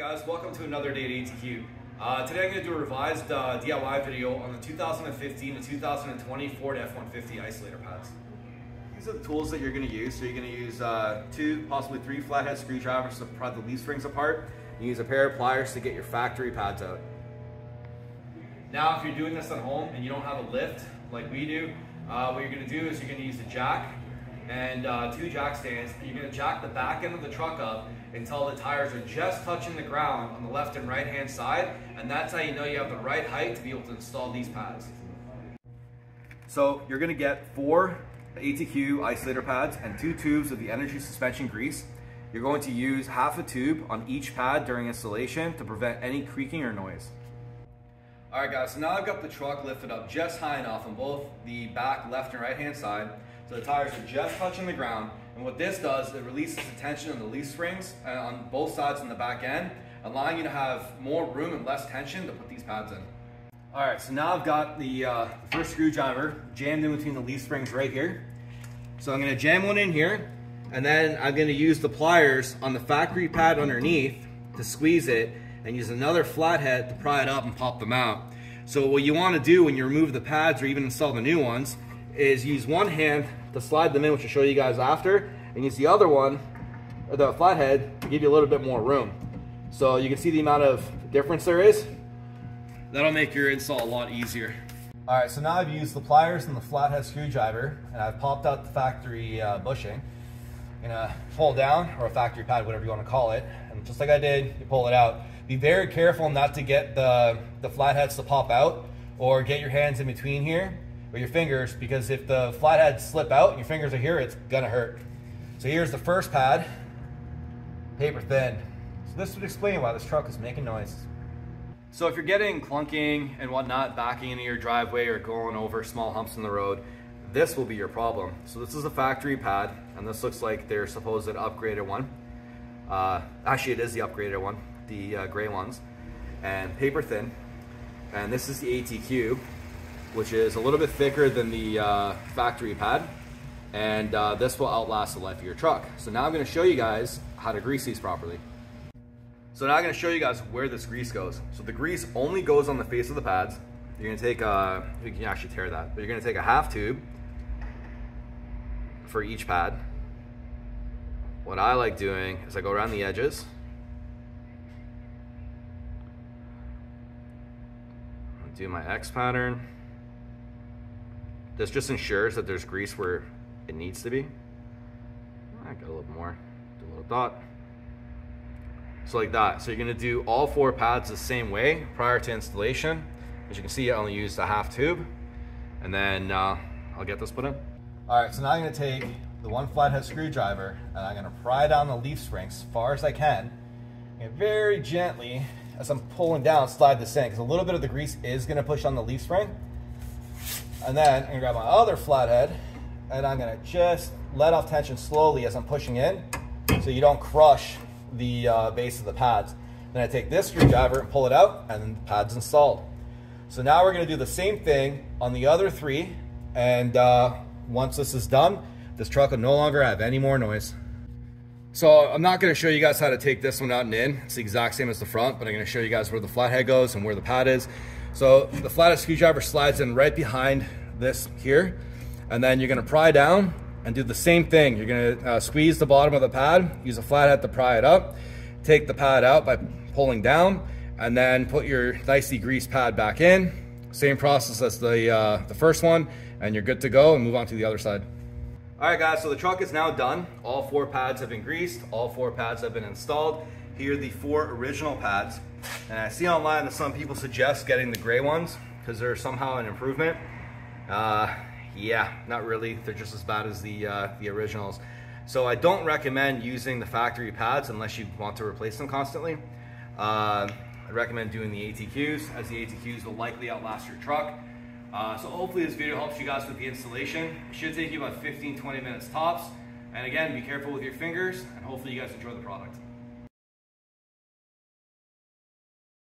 Guys, welcome to another day at ATQ. Today I'm going to do a revised DIY video on the 2015 to 2020 Ford F150 Isolator Pads. These are the tools that you're going to use. So you're going to use 2, possibly 3 flathead screwdrivers to pry the leaf springs apart. You use a pair of pliers to get your factory pads out. Now if you're doing this at home and you don't have a lift like we do, what you're going to do is you're going to use a jack and 2 jack stands, and you're going to jack the back end of the truck up until the tires are just touching the ground on the left and right hand side, and that's how you know you have the right height to be able to install these pads. So you're going to get 4 ATQ Isolator Pads and 2 tubes of the energy suspension grease. You're going to use half a tube on each pad during installation to prevent any creaking or noise. Alright guys, so now I've got the truck lifted up just high enough on both the back left and right hand side, so the tires are just touching the ground. And what this does, it releases the tension on the leaf springs on both sides on the back end, allowing you to have more room and less tension to put these pads in. Alright, so now I've got the first screwdriver jammed in between the leaf springs right here. So I'm going to jam one in here, and then I'm going to use the pliers on the factory pad underneath to squeeze it, and use another flathead to pry it up and pop them out. So what you want to do when you remove the pads or even install the new ones is use one hand to slide them in, which I'll show you guys after, and use the other one, or the flathead, to give you a little bit more room. So you can see the amount of difference there is. That'll make your install a lot easier. Alright, so now I've used the pliers and the flathead screwdriver, and I've popped out the factory bushing. I'm gonna pull down, or a factory pad, whatever you want to call it, and just like I did, you pull it out. Be very careful not to get the flatheads to pop out, or get your hands in between here, or your fingers, because if the flatheads slip out and your fingers are here, it's gonna hurt. So here's the first pad, paper thin. So this would explain why this truck is making noise. So if you're getting clunking and whatnot backing into your driveway or going over small humps in the road, this will be your problem. So this is a factory pad, and this looks like their supposed upgraded one. Actually, it is the upgraded one, the gray ones, and paper thin. And this is the ATQ, which is a little bit thicker than the factory pad, and this will outlast the life of your truck. So now I'm going to show you guys how to grease these properly. So now I'm going to show you guys where this grease goes. So the grease only goes on the face of the pads. You're going to take you can actually tear that, but you're going to take a half tube for each pad. What I like doing is I go around the edges. Do my X pattern. This just ensures that there's grease where it needs to be. I got a little more, do a little dot. So like that. So you're gonna do all 4 pads the same way prior to installation. As you can see, I only used a half tube, and then I'll get this put in. All right, so now I'm gonna take the 1 flathead screwdriver, and I'm gonna pry down the leaf springs as far as I can, and very gently, as I'm pulling down, slide this in, because a little bit of the grease is gonna push on the leaf spring. And then I'm gonna grab my other flathead, and I'm gonna just let off tension slowly as I'm pushing in, so you don't crush the base of the pads. Then I take this screwdriver and pull it out, and then the pad's installed. So now we're gonna do the same thing on the other 3, and once this is done, this truck will no longer have any more noise. So I'm not gonna show you guys how to take this one out and in. It's the exact same as the front, but I'm gonna show you guys where the flathead goes and where the pad is. So the flathead screwdriver slides in right behind this here, and then you're gonna pry down and do the same thing. You're gonna squeeze the bottom of the pad, use a flathead to pry it up, take the pad out by pulling down, and then put your nicely greased pad back in. Same process as the first one, and you're good to go, and move on to the other side. All right guys, so the truck is now done. All 4 pads have been greased, all 4 pads have been installed. Here are the 4 original pads. And I see online that some people suggest getting the gray ones because they're somehow an improvement. Yeah, not really. They're just as bad as the originals. So I don't recommend using the factory pads unless you want to replace them constantly. I recommend doing the ATQs, as the ATQs will likely outlast your truck. So hopefully this video helps you guys with the installation. It should take you about 15-20 minutes tops. And again, be careful with your fingers, and hopefully you guys enjoy the product.